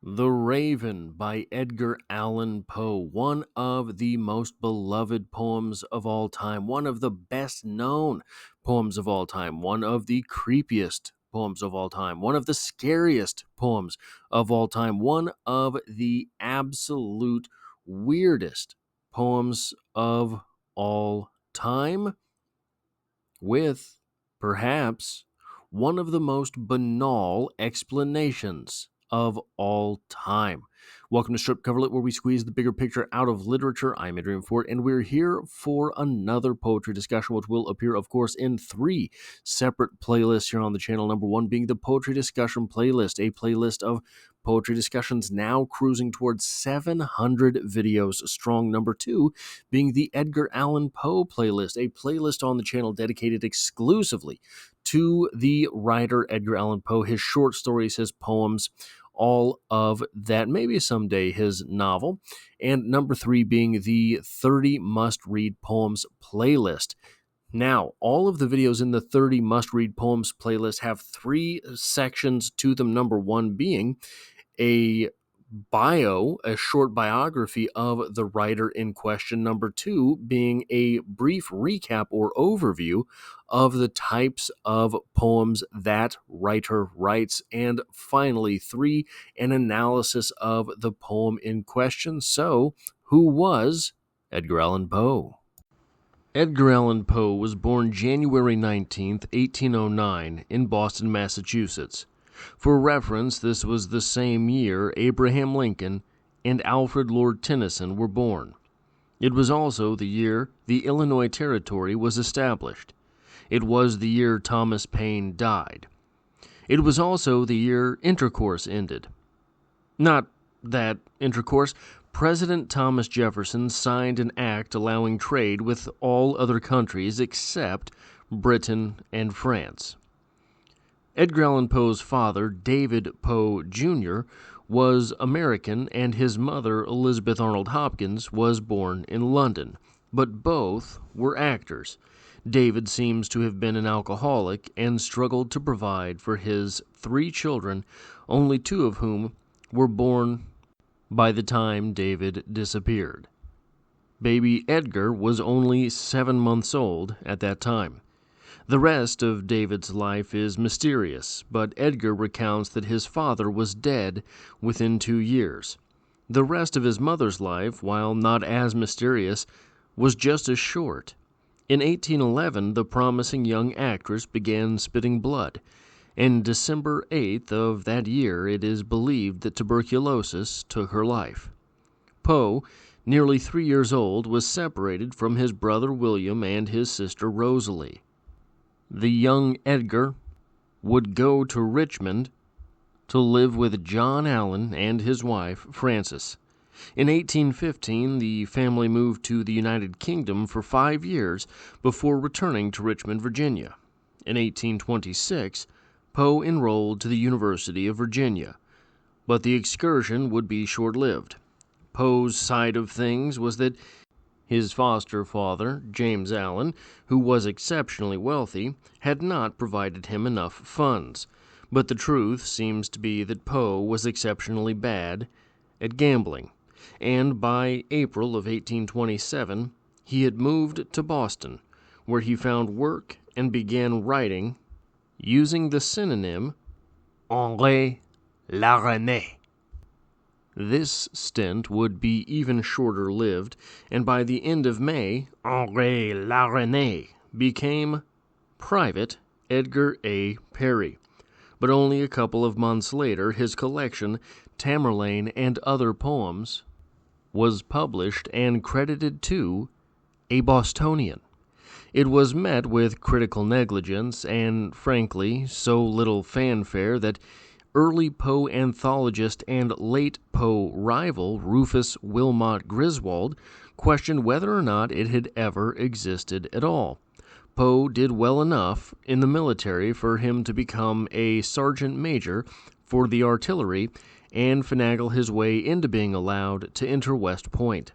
The Raven by Edgar Allan Poe, one of the most beloved poems of all time, one of the best known poems of all time, one of the creepiest poems of all time, one of the scariest poems of all time, one of the absolute weirdest poems of all time, with perhaps one of the most banal explanations of all time. Welcome to Strip Coverlet, where we squeeze the bigger picture out of literature. I'm Adrian Fort, and we're here for another poetry discussion, which will appear, of course, in three separate playlists here on the channel. Number one being the Poetry Discussion playlist, a playlist of poetry discussions now cruising towards 700 videos strong. Number two being the Edgar Allan Poe playlist, a playlist on the channel dedicated exclusively to the writer Edgar Allan Poe, his short stories, his poems, all of that, maybe someday his novel. And number three being the 30 must-read poems playlist. Now, all of the videos in the 30 must-read poems playlist have three sections to them. Number one being a short biography of the writer in question. Number two being a brief recap or overview of the types of poems that writer writes. And finally, three, an analysis of the poem in question. So, who was Edgar Allan Poe? Edgar Allan Poe was born January 19th, 1809, in Boston, Massachusetts. For reference, this was the same year Abraham Lincoln and Alfred Lord Tennyson were born. It was also the year the Illinois Territory was established. It was the year Thomas Paine died. It was also the year intercourse ended. Not that intercourse. President Thomas Jefferson signed an act allowing trade with all other countries except Britain and France. Edgar Allan Poe's father, David Poe Jr., was American, and his mother, Elizabeth Arnold Hopkins, was born in London, but both were actors. David seems to have been an alcoholic and struggled to provide for his three children, only two of whom were born by the time David disappeared. Baby Edgar was only 7 months old at that time. The rest of David's life is mysterious, but Edgar recounts that his father was dead within 2 years. The rest of his mother's life, while not as mysterious, was just as short. In 1811, the promising young actress began spitting blood, and December 8th of that year it is believed that tuberculosis took her life. Poe, nearly 3 years old, was separated from his brother William and his sister Rosalie. The young Edgar would go to Richmond to live with John Allan and his wife, Frances. In 1815, the family moved to the United Kingdom for 5 years before returning to Richmond, Virginia. In 1826, Poe enrolled to the University of Virginia, but the excursion would be short-lived. Poe's side of things was that his foster father, James Allan, who was exceptionally wealthy, had not provided him enough funds. But the truth seems to be that Poe was exceptionally bad at gambling, and by April of 1827 he had moved to Boston, where he found work and began writing using the synonym Henri Larenais. This stint would be even shorter-lived, and by the end of May, Henri Larenais became Private Edgar A. Perry. But only a couple of months later, his collection, Tamerlane and Other Poems, was published and credited to a Bostonian. It was met with critical negligence and, frankly, so little fanfare that early Poe anthologist and late Poe rival Rufus Wilmot Griswold questioned whether or not it had ever existed at all. Poe did well enough in the military for him to become a sergeant major for the artillery and finagle his way into being allowed to enter West Point.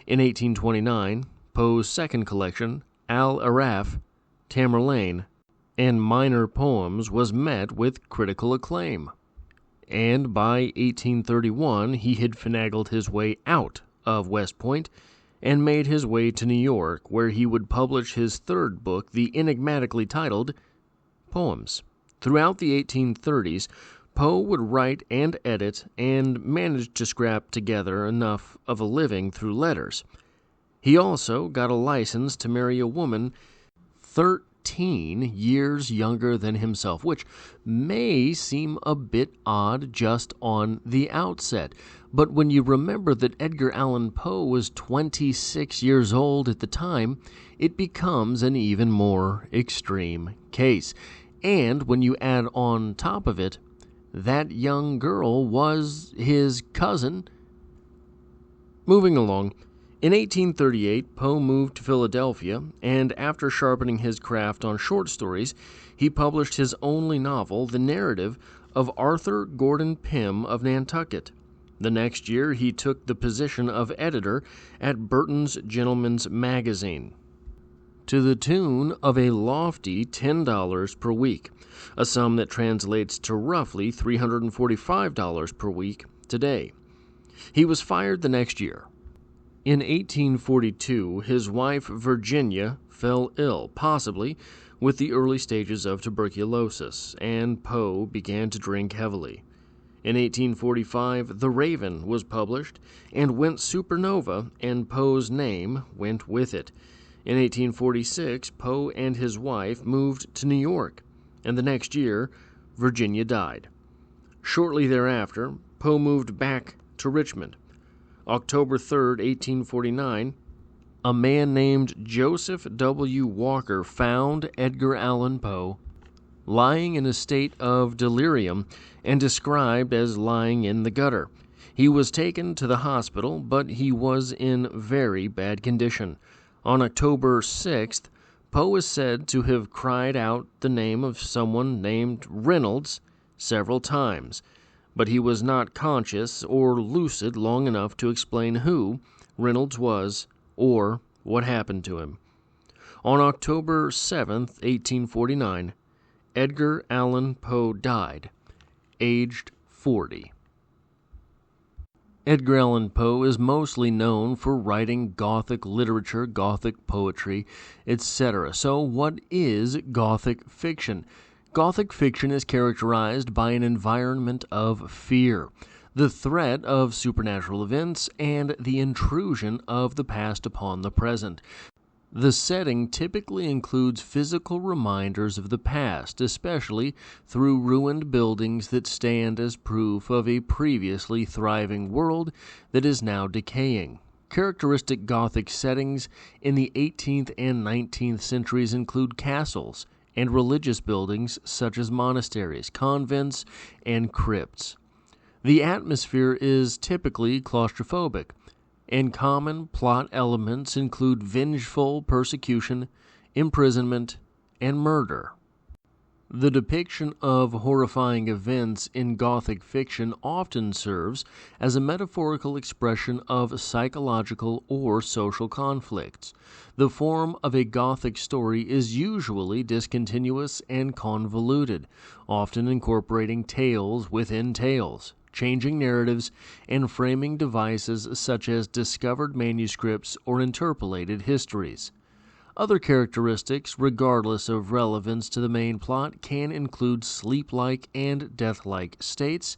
In 1829, Poe's second collection, Al-Araf, Tamerlane, and Minor Poems was met with critical acclaim. and by 1831 he had finagled his way out of West Point and made his way to New York, where he would publish his third book, the enigmatically titled Poems. Throughout the 1830s, Poe would write and edit and managed to scrap together enough of a living through letters. He also got a license to marry a woman 13 years younger than himself, which may seem a bit odd just on the outset. But when you remember that Edgar Allan Poe was 26 years old at the time, it becomes an even more extreme case. And when you add on top of it, that young girl was his cousin. Moving along, in 1838, Poe moved to Philadelphia, and after sharpening his craft on short stories, he published his only novel, the narrative of Arthur Gordon Pym of Nantucket. The next year, he took the position of editor at Burton's Gentleman's Magazine, to the tune of a lofty $10 per week, a sum that translates to roughly $345 per week today. He was fired the next year. In 1842, his wife Virginia fell ill, possibly with the early stages of tuberculosis, and Poe began to drink heavily. In 1845, The Raven was published and went supernova, and Poe's name went with it. In 1846, Poe and his wife moved to New York, and the next year, Virginia died. Shortly thereafter, Poe moved back to Richmond. October 3, 1849, a man named Joseph W. Walker found Edgar Allan Poe lying in a state of delirium and described as lying in the gutter. He was taken to the hospital, but he was in very bad condition. On October 6th, Poe is said to have cried out the name of someone named Reynolds several times, but he was not conscious or lucid long enough to explain who Reynolds was or what happened to him. On October 7th, 1849, Edgar Allan Poe died, aged 40. Edgar Allan Poe is mostly known for writing Gothic literature, Gothic poetry, etc. So what is Gothic fiction? Gothic fiction is characterized by an environment of fear, the threat of supernatural events, and the intrusion of the past upon the present. The setting typically includes physical reminders of the past, especially through ruined buildings that stand as proof of a previously thriving world that is now decaying. Characteristic Gothic settings in the 18th and 19th centuries include castles and religious buildings such as monasteries, convents, and crypts. The atmosphere is typically claustrophobic, and common plot elements include vengeful persecution, imprisonment, and murder. The depiction of horrifying events in Gothic fiction often serves as a metaphorical expression of psychological or social conflicts. The form of a Gothic story is usually discontinuous and convoluted, often incorporating tales within tales, changing narratives, and framing devices such as discovered manuscripts or interpolated histories. Other characteristics, regardless of relevance to the main plot, can include sleep-like and death-like states,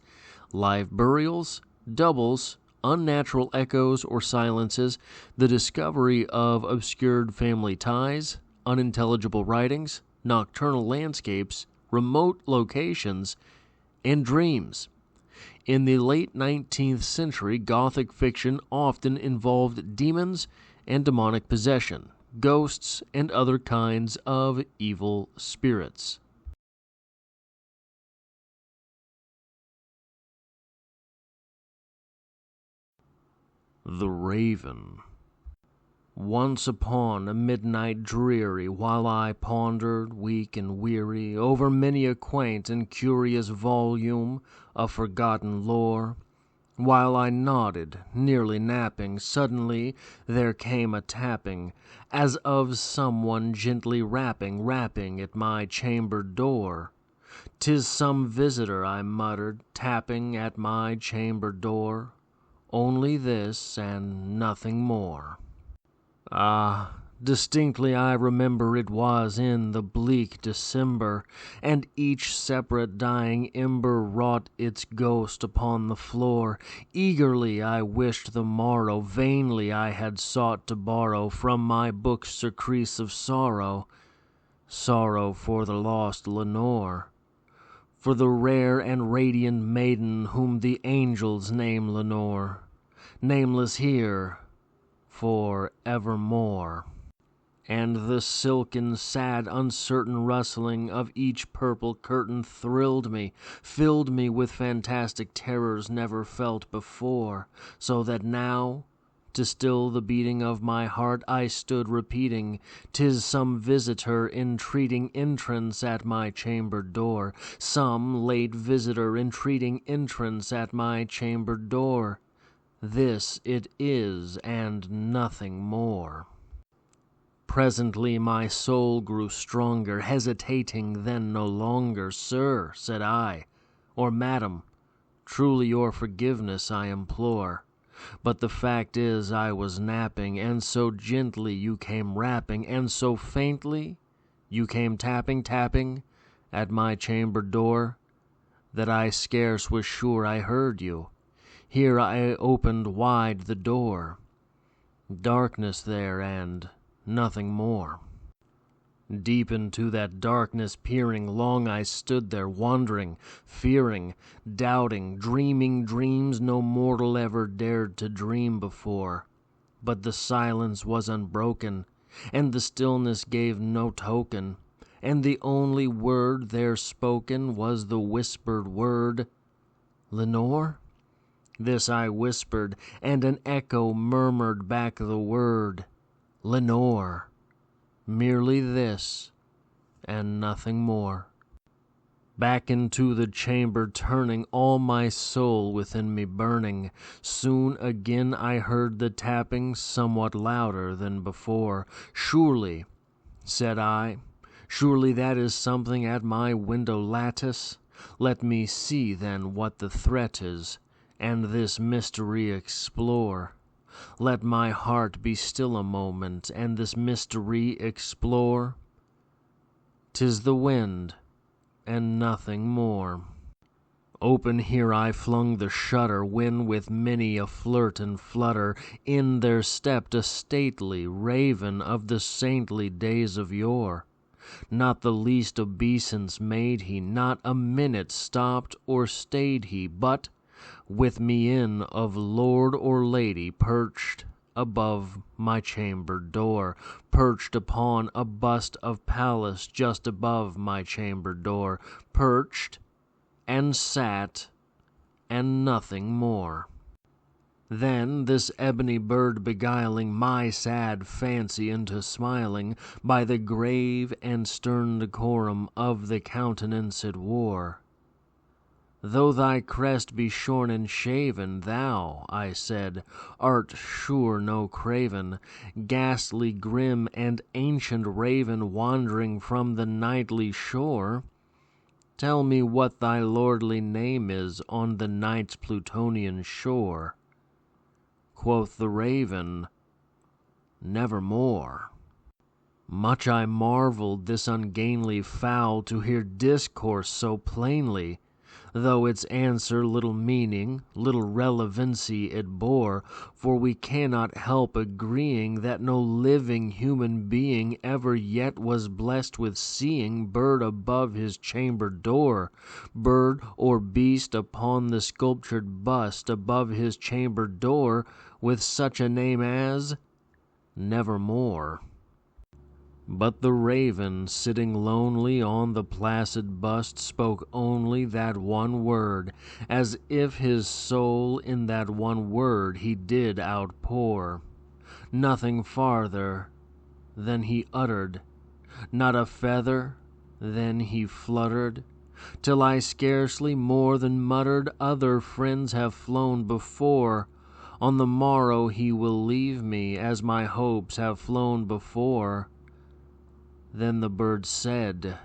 live burials, doubles, unnatural echoes or silences, the discovery of obscured family ties, unintelligible writings, nocturnal landscapes, remote locations, and dreams. In the late 19th century, Gothic fiction often involved demons and demonic possession, ghosts, and other kinds of evil spirits. The Raven. Once upon a midnight dreary, while I pondered, weak and weary, over many a quaint and curious volume of forgotten lore, while I nodded, nearly napping, suddenly there came a tapping, as of someone gently rapping at my chamber door. "'Tis some visitor," I muttered, tapping at my chamber door. "Only this and nothing more." Ah, distinctly I remember it was in the bleak December, and each separate dying ember wrought its ghost upon the floor. Eagerly I wished the morrow, vainly I had sought to borrow from my book's surcease of sorrow, sorrow for the lost Lenore, for the rare and radiant maiden whom the angels name Lenore, nameless here for evermore. And the silken, sad, uncertain rustling of each purple curtain thrilled me, filled me with fantastic terrors never felt before, so that now, to still the beating of my heart, I stood repeating, "'Tis some visitor entreating entrance at my chamber door, some late visitor entreating entrance at my chamber door. This it is, and nothing more." Presently my soul grew stronger, hesitating then no longer. "Sir," said I, "or madam, truly your forgiveness I implore. But the fact is I was napping, and so gently you came rapping, and so faintly you came tapping, tapping at my chamber door, that I scarce was sure I heard you. Here I opened wide the door. Darkness there and nothing more." Deep into that darkness peering, long I stood there, wondering, fearing, doubting, dreaming dreams no mortal ever dared to dream before. But the silence was unbroken, and the stillness gave no token, and the only word there spoken was the whispered word, "Lenore?" This I whispered, and an echo murmured back the word, "Lenore." Merely this, and nothing more. Back into the chamber turning, all my soul within me burning, soon again I heard the tapping somewhat louder than before. "Surely," said I, "surely that is something at my window lattice. Let me see then what the threat is, and this mystery explore. Let my heart be still a moment, and this mystery explore. 'Tis the wind, and nothing more." Open here I flung the shutter, when with many a flirt and flutter in there stepped a stately raven of the saintly days of yore. Not the least obeisance made he, not a minute stopped or stayed he, but with mien of lord or lady perched above my chamber door, perched upon a bust of Pallas just above my chamber door, perched and sat, and nothing more. Then this ebony bird beguiling my sad fancy into smiling by the grave and stern decorum of the countenance it wore. "Though thy crest be shorn and shaven, thou," I said, "art sure no craven, ghastly, grim, and ancient raven wandering from the nightly shore. Tell me what thy lordly name is on the night's Plutonian shore." Quoth the raven, "Nevermore." Much I marveled this ungainly fowl to hear discourse so plainly, though its answer little meaning, little relevancy it bore, for we cannot help agreeing that no living human being ever yet was blessed with seeing bird above his chamber door, bird or beast upon the sculptured bust above his chamber door, with such a name as Nevermore. But the raven, sitting lonely on the placid bust, spoke only that one word, as if his soul in that one word he did outpour. Nothing farther than he uttered, not a feather then he fluttered, till I scarcely more than muttered, "Other friends have flown before. On the morrow he will leave me, as my hopes have flown before." Then the bird said,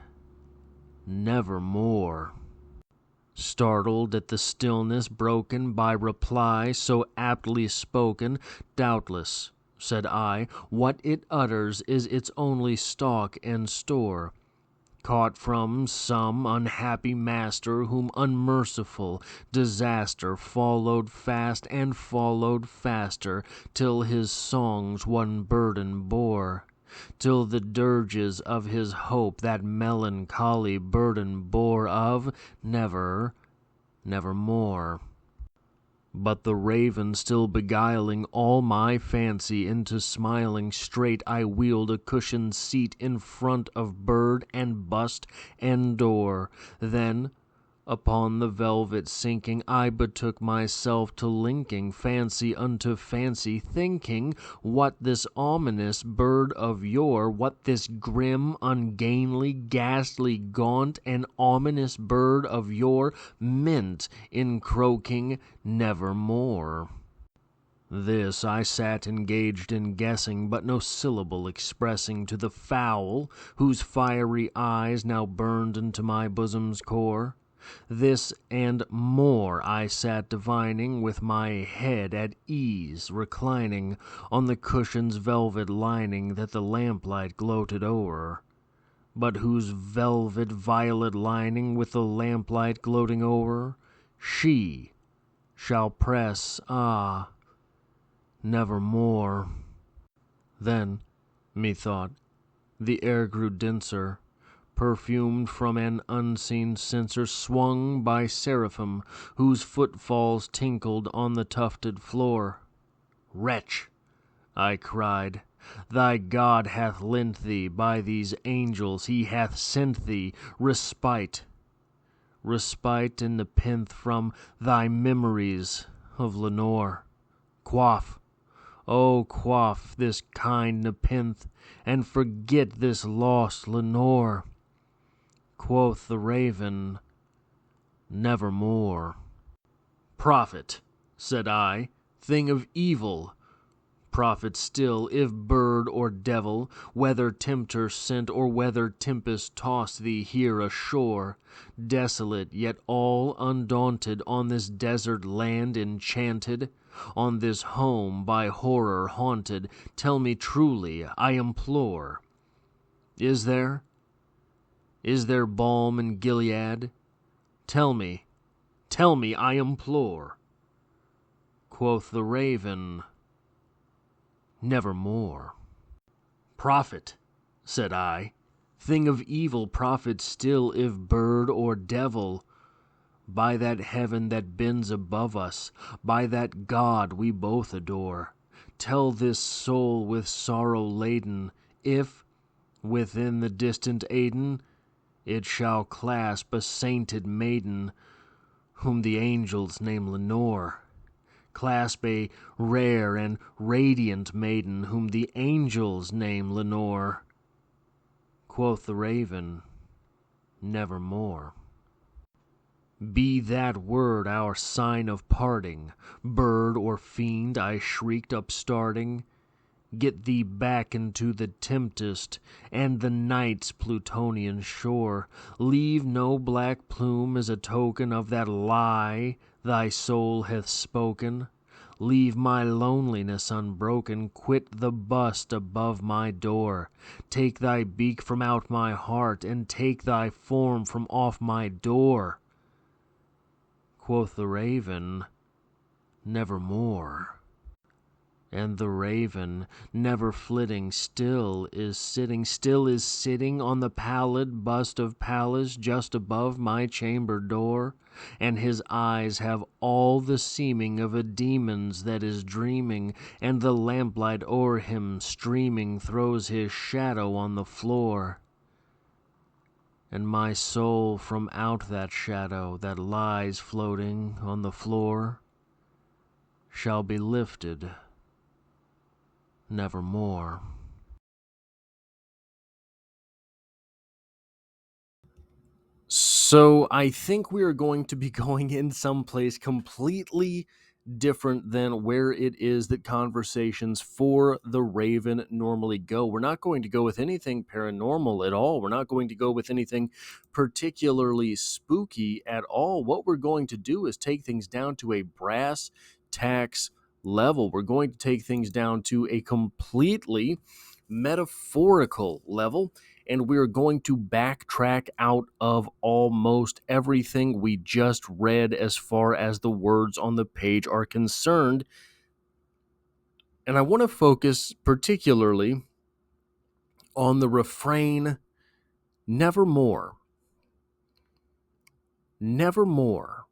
nevermore. Startled at the stillness broken by reply so aptly spoken, doubtless, said I, what it utters is its only stock and store, caught from some unhappy master whom unmerciful disaster followed fast and followed faster, till his songs one burden bore, till the dirges of his hope that melancholy burden bore of nevermore. But the raven still beguiling all my fancy into smiling straight, I wheeled a cushioned seat in front of bird and bust and door. Then, upon the velvet sinking, I betook myself to linking fancy unto fancy, thinking what this ominous bird of yore, what this grim, ungainly, ghastly, gaunt, and ominous bird of yore meant in croaking nevermore. This I sat engaged in guessing, but no syllable expressing to the fowl whose fiery eyes now burned into my bosom's core. This and more I sat divining, with my head at ease reclining on the cushion's velvet lining that the lamplight gloated o'er, but whose velvet violet lining with the lamplight gloating o'er she shall press, nevermore. Then, methought, the air grew denser, perfumed from an unseen censer, swung by seraphim whose footfalls tinkled on the tufted floor. Wretch, I cried, thy God hath lent thee, by these angels he hath sent thee, respite and nepenthe from thy memories of Lenore. Quaff, oh quaff this kind nepenthe, and forget this lost Lenore. Quoth the raven, nevermore. Prophet, said I, thing of evil, prophet still, if bird or devil, whether tempter sent or whether tempest tossed thee here ashore, desolate yet all undaunted, on this desert land enchanted, on this home by horror haunted, tell me truly, I implore, is there balm in Gilead? Tell me, I implore. Quoth the raven, nevermore. Prophet, said I, thing of evil, prophet still, if bird or devil, by that heaven that bends above us, by that God we both adore, tell this soul with sorrow laden, if, within the distant Aidenn, it shall clasp a sainted maiden, whom the angels name Lenore, clasp a rare and radiant maiden, whom the angels name Lenore. Quoth the raven, nevermore. Be that word our sign of parting, bird or fiend, I shrieked upstarting. Get thee back into the tempest and the night's Plutonian shore. Leave no black plume as a token of that lie thy soul hath spoken. Leave my loneliness unbroken, quit the bust above my door. Take thy beak from out my heart, and take thy form from off my door. Quoth the raven, nevermore. And the raven, never flitting, still is sitting on the pallid bust of Pallas just above my chamber door, and his eyes have all the seeming of a demon's that is dreaming, and the lamplight o'er him streaming throws his shadow on the floor. And my soul from out that shadow that lies floating on the floor shall be lifted nevermore. So I think we are going to be going in someplace completely different than where it is that conversations for the Raven normally go. We're not going to go with anything paranormal at all. We're not going to go with anything particularly spooky at all. What we're going to do is take things down to a brass tacks level. We're going to take things down to a completely metaphorical level, and we're going to backtrack out of almost everything we just read as far as the words on the page are concerned. And I want to focus particularly on the refrain, nevermore. Nevermore.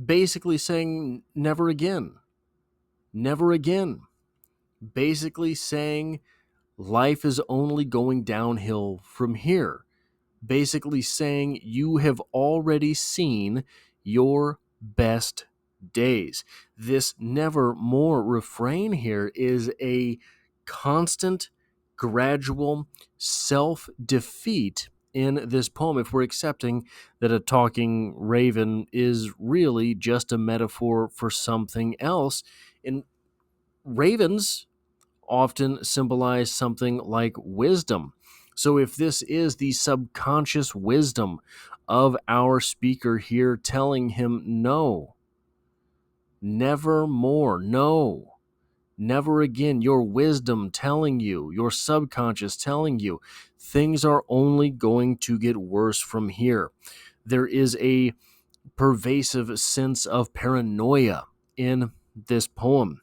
Basically saying never again. Never again. Basically saying life is only going downhill from here. Basically saying you have already seen your best days. This nevermore refrain here is a constant, gradual self-defeat in this poem, if we're accepting that a talking raven is really just a metaphor for something else. And ravens often symbolize something like wisdom. So if this is the subconscious wisdom of our speaker here telling him no, never more, no, never again, your wisdom telling you, your subconscious telling you, things are only going to get worse from here. There is a pervasive sense of paranoia in this poem.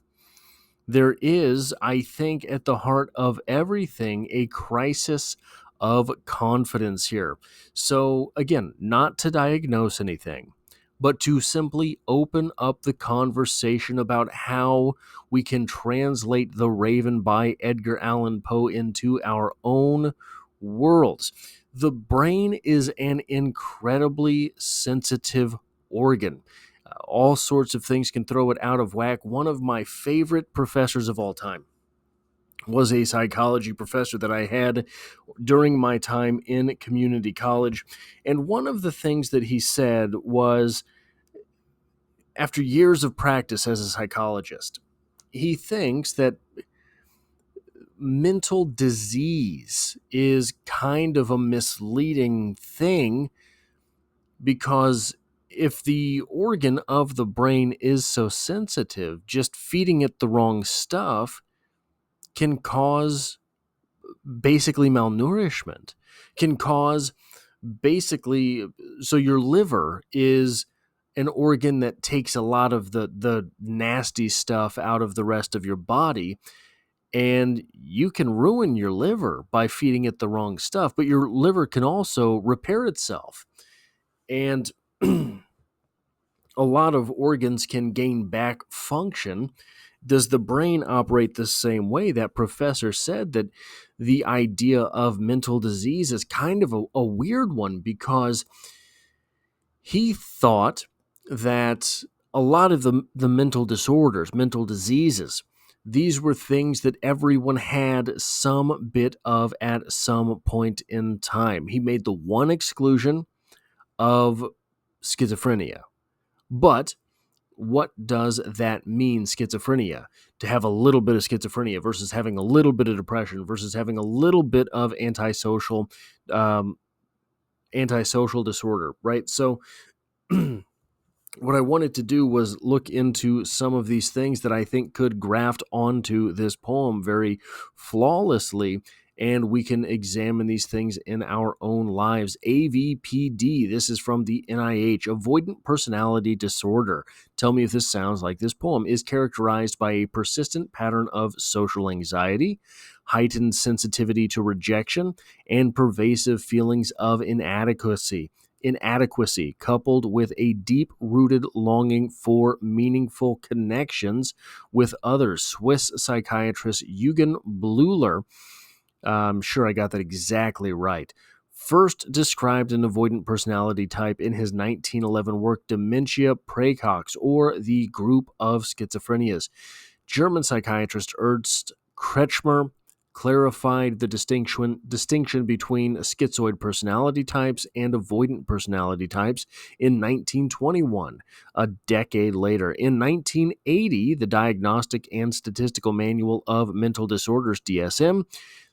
There is, I think, at the heart of everything, a crisis of confidence here. So, again, not to diagnose anything, but to simply open up the conversation about how we can translate The Raven by Edgar Allan Poe into our own worlds. The brain is an incredibly sensitive organ. All sorts of things can throw it out of whack. One of my favorite professors of all time was a psychology professor that I had during my time in community college. And one of the things that he said was, after years of practice as a psychologist, he thinks that mental disease is kind of a misleading thing, because if the organ of the brain is so sensitive, just feeding it the wrong stuff can cause basically malnourishment, can cause basically, so your liver is an organ that takes a lot of the nasty stuff out of the rest of your body, and you can ruin your liver by feeding it the wrong stuff, but your liver can also repair itself. And a lot of organs can gain back function. Does the brain operate the same way? That professor said that the idea of mental disease is kind of a weird one, because he thought that a lot of the mental disorders, mental diseases, these were things that everyone had some bit of at some point in time. He made the one exclusion of schizophrenia. But what does that mean, schizophrenia? To have a little bit of schizophrenia versus having a little bit of depression versus having a little bit of um, antisocial disorder, right? So what I wanted to do was look into some of these things that I think could graft onto this poem very flawlessly, and we can examine these things in our own lives. AVPD, this is from the NIH, avoidant personality disorder. Tell me if this sounds like this poem. Is characterized by a persistent pattern of social anxiety, heightened sensitivity to rejection, and pervasive feelings of inadequacy, coupled with a deep-rooted longing for meaningful connections with others. Swiss psychiatrist Eugen Bleuler, I'm sure I got that exactly right, first described an avoidant personality type in his 1911 work Dementia Praecox, or the group of schizophrenias. German psychiatrist Ernst Kretschmer clarified the distinction between schizoid personality types and avoidant personality types in 1921. A decade later, in 1980, the Diagnostic and Statistical Manual of Mental Disorders, DSM,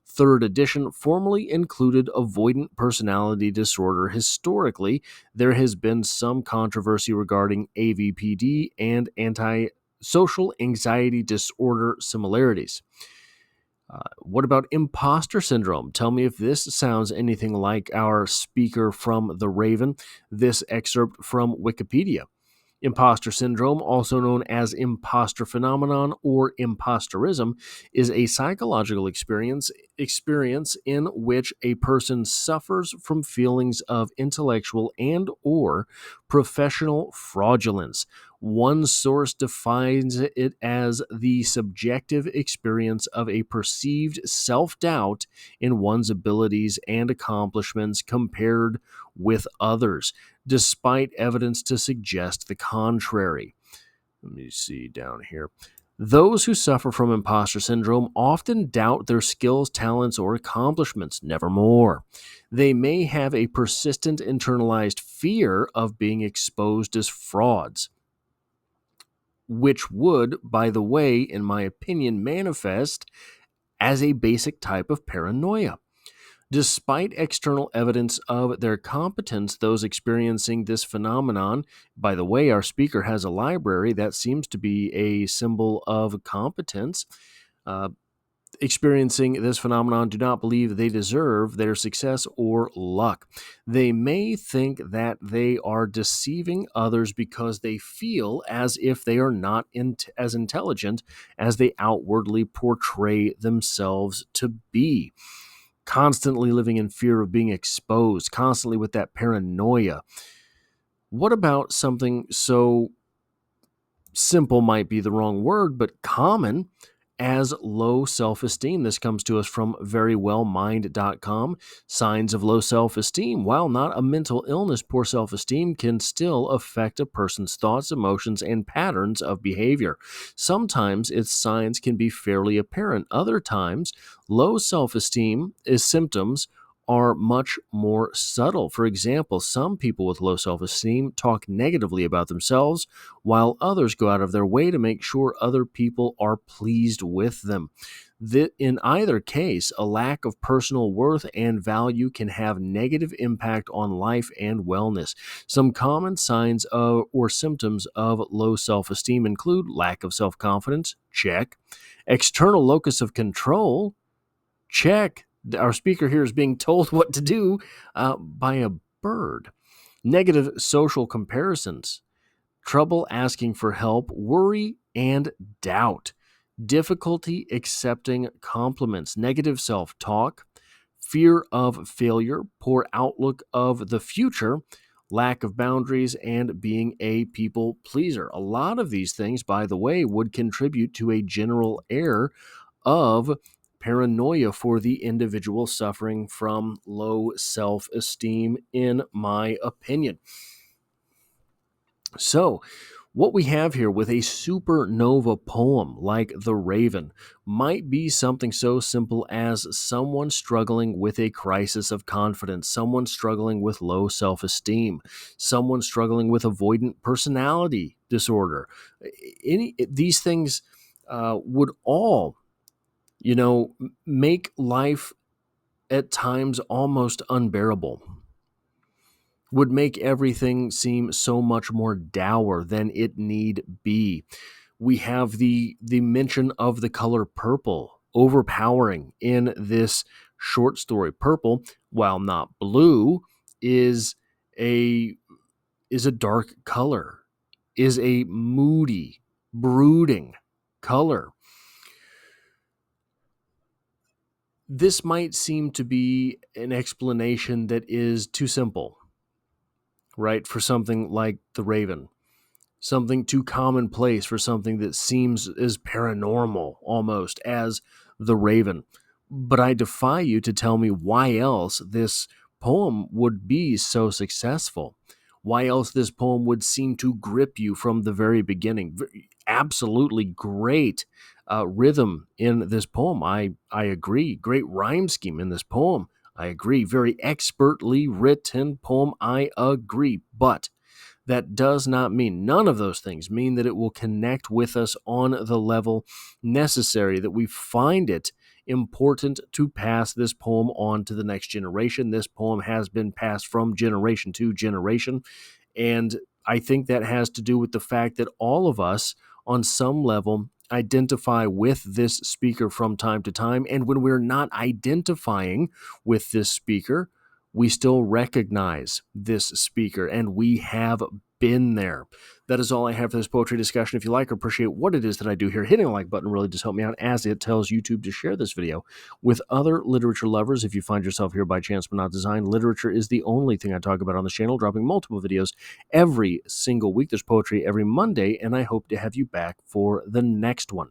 third edition, formally included avoidant personality disorder. Historically, there has been some controversy regarding AVPD and antisocial anxiety disorder similarities. What about imposter syndrome? Tell me if this sounds anything like our speaker from The Raven. This excerpt from Wikipedia. Imposter syndrome, also known as imposter phenomenon or imposterism, is a psychological experience in which a person suffers from feelings of intellectual and or professional fraudulence. One source defines it as the subjective experience of a perceived self-doubt in one's abilities and accomplishments compared with others, despite evidence to suggest the contrary. Let me see down here. Those who suffer from imposter syndrome often doubt their skills, talents, or accomplishments, nevermore. They may have a persistent internalized fear of being exposed as frauds, which would, by the way, in my opinion, manifest as a basic type of paranoia. Despite external evidence of their competence, those experiencing this phenomenon, by the way, our speaker has a library that seems to be a symbol of competence. Experiencing this phenomenon do not believe they deserve their success or luck. They may think that they are deceiving others because they feel as if they are not as intelligent as they outwardly portray themselves to be. Constantly living in fear of being exposed, constantly with that paranoia. What about something so simple might be the wrong word, but common as low self-esteem? This comes to us from verywellmind.com. Signs of low self-esteem. While not a mental illness, poor self-esteem can still affect a person's thoughts, emotions, and patterns of behavior. Sometimes its signs can be fairly apparent. Other times, low self-esteem symptoms are much more subtle. For example, some people with low self-esteem talk negatively about themselves, while others go out of their way to make sure other people are pleased with them. In either case, a lack of personal worth and value can have negative impact on life and wellness. Some common signs or symptoms of low self-esteem include lack of self-confidence, check. External locus of control, check. Our speaker here is being told what to do by a bird. Negative social comparisons, trouble asking for help, worry, and doubt, difficulty accepting compliments, negative self-talk, fear of failure, poor outlook of the future, lack of boundaries, and being a people pleaser. A lot of these things, by the way, would contribute to a general air of paranoia for the individual suffering from low self-esteem, in my opinion. So, what we have here with a supernova poem like The Raven might be something so simple as someone struggling with a crisis of confidence, someone struggling with low self-esteem, someone struggling with avoidant personality disorder. These things would all, make life at times almost unbearable, would make everything seem so much more dour than it need be. We have the mention of the color purple overpowering in this short story. Purple, while not blue, is a dark color, is a moody, brooding color. This might seem to be an explanation that is too simple, right, for something like The Raven. Something too commonplace for something that seems as paranormal almost as The Raven. But I defy you to tell me why else this poem would be so successful. Why else this poem would seem to grip you from the very beginning. Absolutely great rhythm in this poem. I agree. Great rhyme scheme in this poem. I agree. Very expertly written poem. I agree. But that does not mean, none of those things mean that it will connect with us on the level necessary, that we find it important to pass this poem on to the next generation. This poem has been passed from generation to generation. And I think that has to do with the fact that all of us, on some level, identify with this speaker from time to time. And when we're not identifying with this speaker, we still recognize this speaker, and we have been there. That is all I have for this poetry discussion. If you like or appreciate what it is that I do here, hitting the like button really does help me out, as it tells YouTube to share this video with other literature lovers. If you find yourself here by chance but not design, literature is the only thing I talk about on the channel, dropping multiple videos every single week. There's poetry every Monday, and I hope to have you back for the next one.